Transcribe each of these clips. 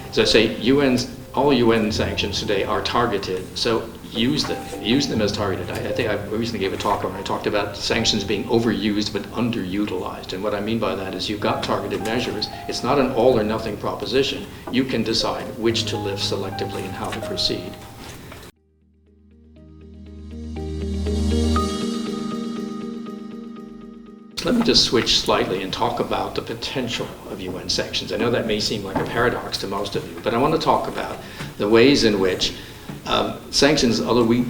As I say, all UN sanctions today are targeted, so use them as targeted. I think I recently gave a talk where I talked about sanctions being overused but underutilized, and what I mean by that is you've got targeted measures. It's not an all or nothing proposition. You can decide which to lift selectively and how to proceed. Let me just switch slightly and talk about the potential of UN sanctions. I know that may seem like a paradox to most of you, but I want to talk about the ways in which sanctions, although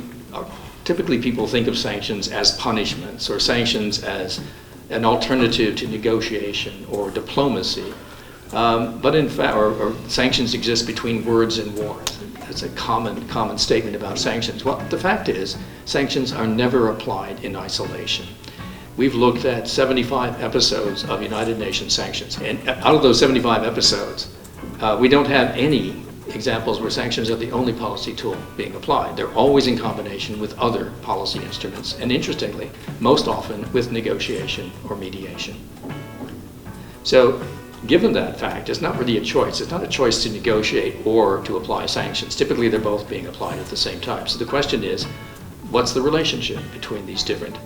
typically people think of sanctions as punishments or sanctions as an alternative to negotiation or diplomacy, but in fact, or sanctions exist between words and wars. That's a common statement about sanctions. Well, the fact is, sanctions are never applied in isolation. We've looked at 75 episodes of United Nations sanctions, and out of those 75 episodes, we don't have any examples where sanctions are the only policy tool being applied. They're always in combination with other policy instruments, and interestingly, most often with negotiation or mediation. So, given that fact, it's not really a choice. It's not a choice to negotiate or to apply sanctions. Typically, they're both being applied at the same time. So the question is, what's the relationship between these different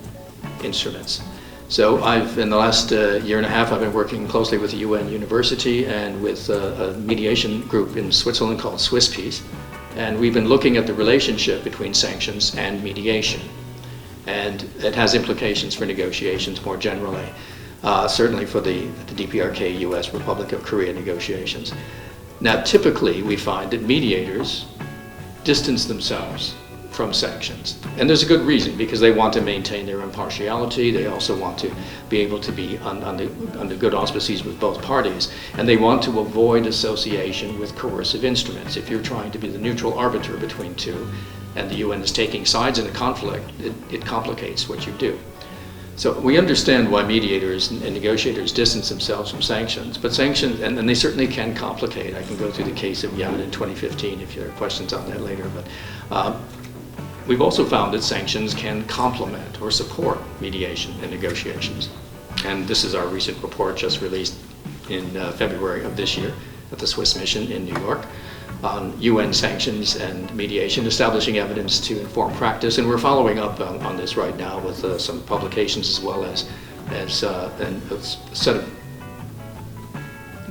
instruments? So in the last year and a half, I've been working closely with a UN university and with a mediation group in Switzerland called Swiss Peace. And we've been looking at the relationship between sanctions and mediation. And it has implications for negotiations more generally, certainly for the DPRK U.S. Republic of Korea negotiations. Now, typically, we find that mediators distance themselves from sanctions. And there's a good reason, because they want to maintain their impartiality. They also want to be able to be under good auspices with both parties. And they want to avoid association with coercive instruments. If you're trying to be the neutral arbiter between two, and the UN is taking sides in a conflict, it complicates what you do. So we understand why mediators and negotiators distance themselves from sanctions, but sanctions, and they certainly can complicate. I can go through the case of Yemen in 2015 if you have questions on that later. But we've also found that sanctions can complement or support mediation and negotiations. And this is our recent report just released in February of this year at the Swiss mission in New York on UN sanctions and mediation, establishing evidence to inform practice. And we're following up on this right now with some publications as well as a set of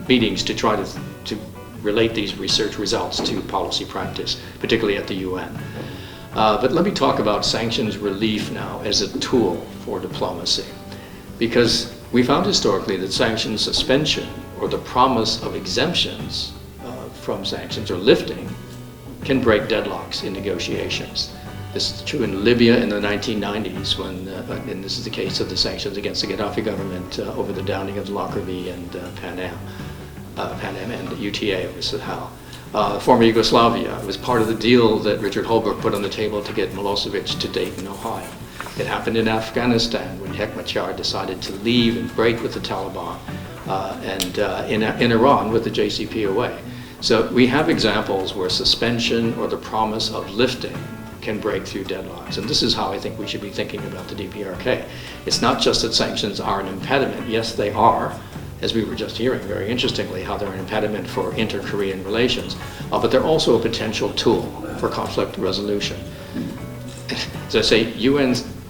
meetings to try to relate these research results to policy practice, particularly at the UN. But let me talk about sanctions relief now as a tool for diplomacy, because we found historically that sanctions suspension or the promise of exemptions from sanctions or lifting can break deadlocks in negotiations. This is true in Libya in the 1990s when, and this is the case of the sanctions against the Gaddafi government over the downing of the Lockerbie and Pan Am and UTA over Sahel. Former Yugoslavia was part of the deal that Richard Holbrooke put on the table to get Milosevic to Dayton, Ohio. It happened in Afghanistan when Hekmatyar decided to leave and break with the Taliban, and in Iran with the JCPOA. So we have examples where suspension or the promise of lifting can break through deadlocks. And this is how I think we should be thinking about the DPRK. It's not just that sanctions are an impediment. Yes, they are, as we were just hearing very interestingly, how they're an impediment for inter-Korean relations, but they're also a potential tool for conflict resolution. As I say,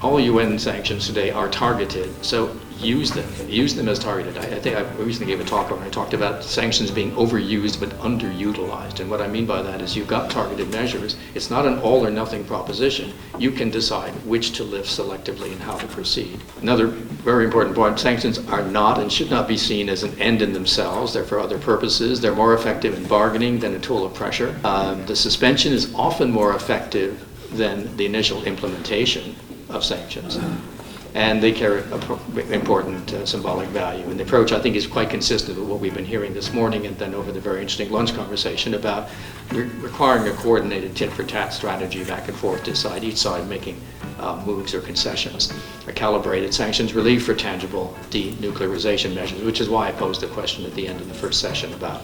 all UN sanctions today are targeted, so use them as targeted. I think I recently gave a talk where I talked about sanctions being overused but underutilized, and what I mean by that is you've got targeted measures. It's not an all or nothing proposition. You can decide which to lift selectively and how to proceed. Another very important point, sanctions are not and should not be seen as an end in themselves. They're for other purposes. They're more effective in bargaining than a tool of pressure. The suspension is often more effective than the initial implementation of sanctions. And they carry important symbolic value. And the approach, I think, is quite consistent with what we've been hearing this morning and then over the very interesting lunch conversation about requiring a coordinated tit-for-tat strategy back and forth to decide each side making moves or concessions. A calibrated sanctions relief for tangible denuclearization measures, which is why I posed the question at the end of the first session about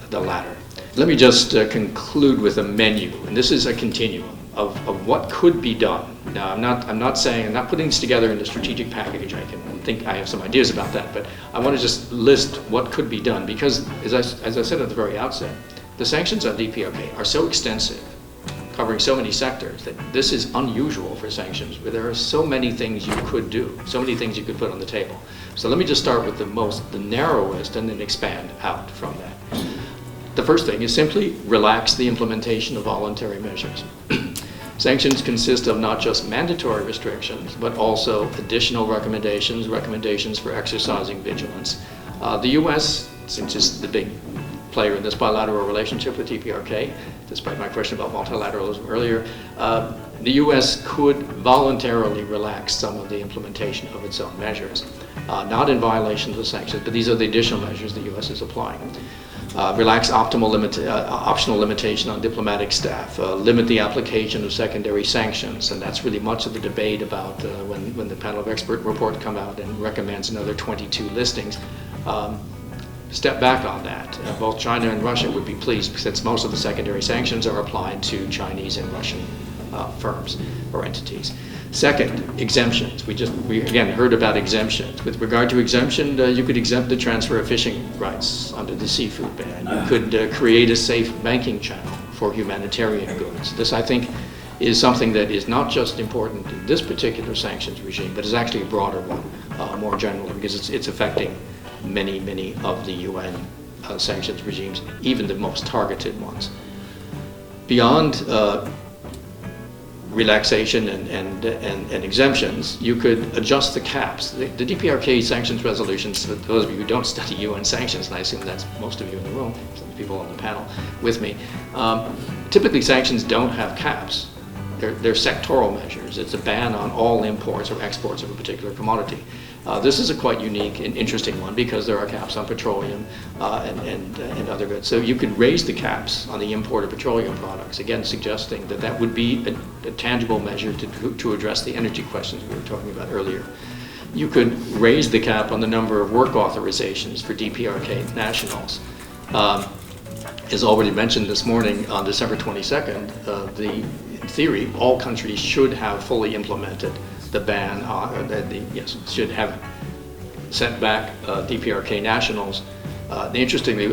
the latter. Let me just conclude with a menu, and this is a continuum of what could be done. Now, I'm not putting this together in a strategic package. I have some ideas about that, but I want to just list what could be done, because as I said at the very outset, the sanctions on DPRK are so extensive, covering so many sectors, that this is unusual for sanctions, where there are so many things you could do, so many things you could put on the table. So let me just start with the narrowest, and then expand out from that. The first thing is simply relax the implementation of voluntary measures. Sanctions consist of not just mandatory restrictions, but also additional recommendations for exercising vigilance. The U.S., since it's the big player in this bilateral relationship with DPRK, despite my question about multilateralism earlier, the U.S. could voluntarily relax some of the implementation of its own measures, not in violation of the sanctions, but these are the additional measures the U.S. is applying. Relax optional limitation on diplomatic staff, limit the application of secondary sanctions, and that's really much of the debate about when the panel of expert report come out and recommends another 22 listings. Step back on that. Both China and Russia would be pleased, since most of the secondary sanctions are applied to Chinese and Russian firms or entities. Second, exemptions. We again heard about exemptions. With regard to exemption, you could exempt the transfer of fishing rights under the seafood ban. You could create a safe banking channel for humanitarian goods. This, I think, is something that is not just important in this particular sanctions regime, but is actually a broader one, more generally, because it's affecting many of the UN sanctions regimes, even the most targeted ones. Beyond relaxation and exemptions, you could adjust the caps. The DPRK sanctions resolutions, for those of you who don't study UN sanctions, and I assume that's most of you in the room, some people on the panel with me, typically sanctions don't have caps. They're sectoral measures. It's a ban on all imports or exports of a particular commodity. This is a quite unique and interesting one, because there are caps on petroleum and other goods. So you could raise the caps on the import of petroleum products, again suggesting that that would be a tangible measure to address the energy questions we were talking about earlier. You could raise the cap on the number of work authorizations for DPRK nationals. As already mentioned this morning, on December 22nd, in theory, all countries should have fully implemented the ban, should have sent back DPRK nationals. Interestingly,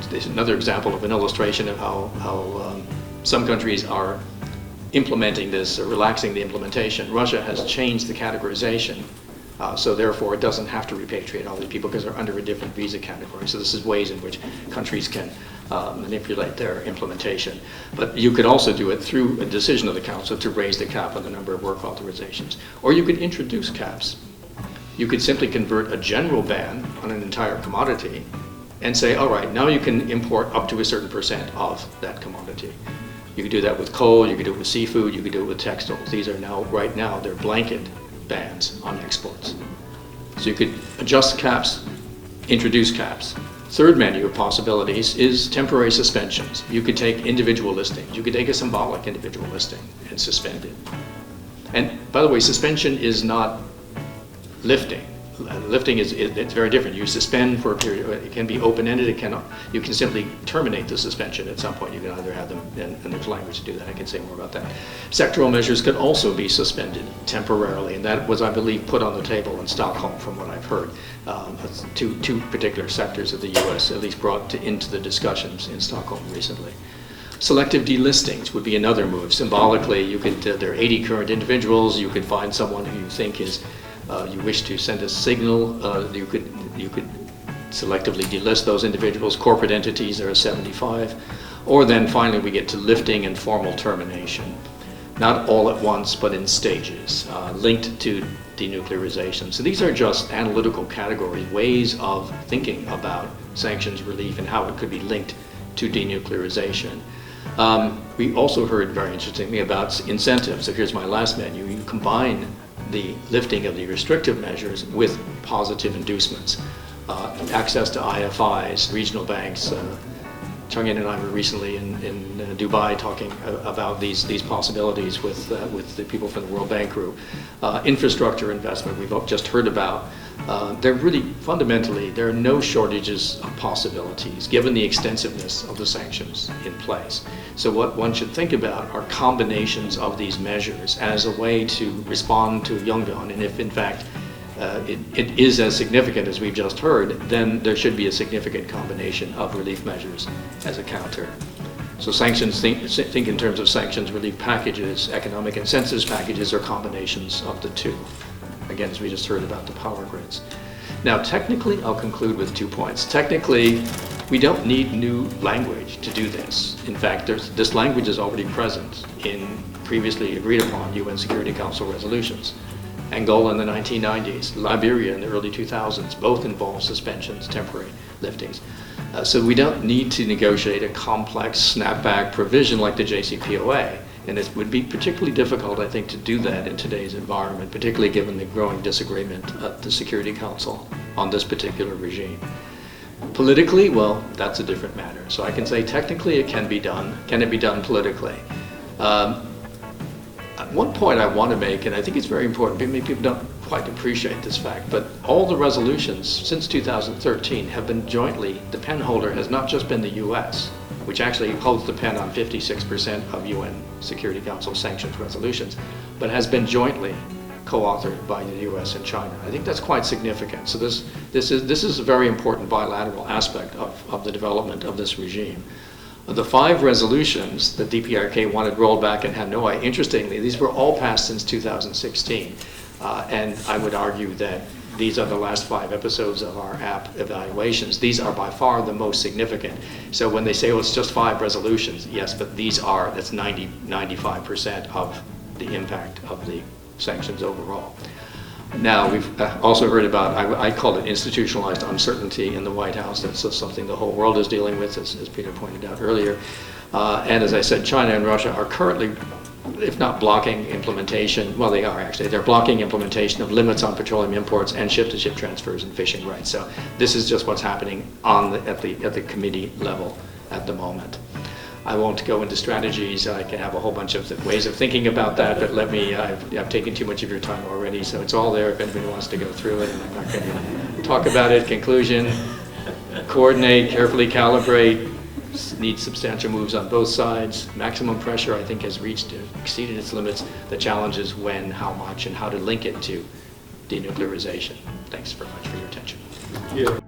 there's another example of an illustration of how some countries are implementing this, or relaxing the implementation. Russia has changed the categorization, so therefore it doesn't have to repatriate all these people because they're under a different visa category. So this is ways in which countries can manipulate their implementation. But you could also do it through a decision of the Council to raise the cap on the number of work authorizations. Or you could introduce caps. You could simply convert a general ban on an entire commodity and say, all right, now you can import up to a certain % of that commodity. You could do that with coal, you could do it with seafood, you could do it with textiles. These are now, right now, they're blanket bans on exports. So you could adjust caps, introduce caps. Third menu of possibilities is temporary suspensions. You could take individual listings. You could take a symbolic individual listing and suspend it. And by the way, suspension is not lifting. Lifting it's very different. You suspend for a period. It can be open-ended. You can simply terminate the suspension at some point. You can either have them, and there's language to do that. I can say more about that. Sectoral measures could also be suspended temporarily, and that was, I believe, put on the table in Stockholm, from what I've heard. Two particular sectors of the U.S. at least brought into the discussions in Stockholm recently. Selective delistings would be another move. Symbolically, you could. There are 80 current individuals. You could find someone who you think is. You wish to send a signal, you could selectively delist those individuals. Corporate entities, there are 75. Or then finally we get to lifting and formal termination. Not all at once, but in stages, linked to denuclearization. So these are just analytical categories, ways of thinking about sanctions relief and how it could be linked to denuclearization. We also heard, very interestingly, about incentives. So here's my last menu. You combine the lifting of the restrictive measures with positive inducements. Access to IFIs, regional banks. Chung-Yen and I were recently in Dubai talking about these possibilities with the people from the World Bank Group. Infrastructure investment we've just heard about. There really, fundamentally, there are no shortages of possibilities given the extensiveness of the sanctions in place. So what one should think about are combinations of these measures as a way to respond to Yongdong, and if in fact it is as significant as we've just heard, then there should be a significant combination of relief measures as a counter. So sanctions, think in terms of sanctions, relief packages, economic incentives packages, or combinations of the two. Again, as we just heard about the power grids. Now, technically, I'll conclude with 2 points. Technically, we don't need new language to do this. In fact, this language is already present in previously agreed upon UN Security Council resolutions. Angola in the 1990s, Liberia in the early 2000s, both involve suspensions, temporary liftings. So we don't need to negotiate a complex snapback provision like the JCPOA. And it would be particularly difficult, I think, to do that in today's environment, particularly given the growing disagreement at the Security Council on this particular regime. Politically, well, that's a different matter. So I can say technically it can be done. Can it be done politically? One point I want to make, and I think it's very important, many people don't quite appreciate this fact, but all the resolutions since 2013 have been jointly, the pen holder has not just been the US, which actually holds the pen on 56% of UN Security Council sanctions resolutions, but has been jointly co-authored by the US and China. I think that's quite significant. So this is a very important bilateral aspect of the development of this regime. The 5 resolutions that DPRK wanted rolled back in Hanoi, interestingly, these were all passed since 2016. And I would argue that these are the last 5 episodes of our app evaluations. These are by far the most significant. So when they say, oh, it's just 5 resolutions, yes, but that's 95% of the impact of the sanctions overall. Now, we've also heard about, I call it institutionalized uncertainty in the White House. That's something the whole world is dealing with, as Peter pointed out earlier. And as I said, China and Russia are currently, if not blocking implementation, well, they are actually, they're blocking implementation of limits on petroleum imports and ship-to-ship transfers and fishing rights. So this is just what's happening at the committee level at the moment. I won't go into strategies. I can have a whole bunch of ways of thinking about that, but I've taken too much of your time already, so it's all there if anybody wants to go through it, and I'm not going to talk about it. Conclusion, coordinate, carefully calibrate, need substantial moves on both sides. Maximum pressure, I think, has exceeded its limits. The challenge is when, how much, and how to link it to denuclearization. Thanks very much for your attention. Yeah.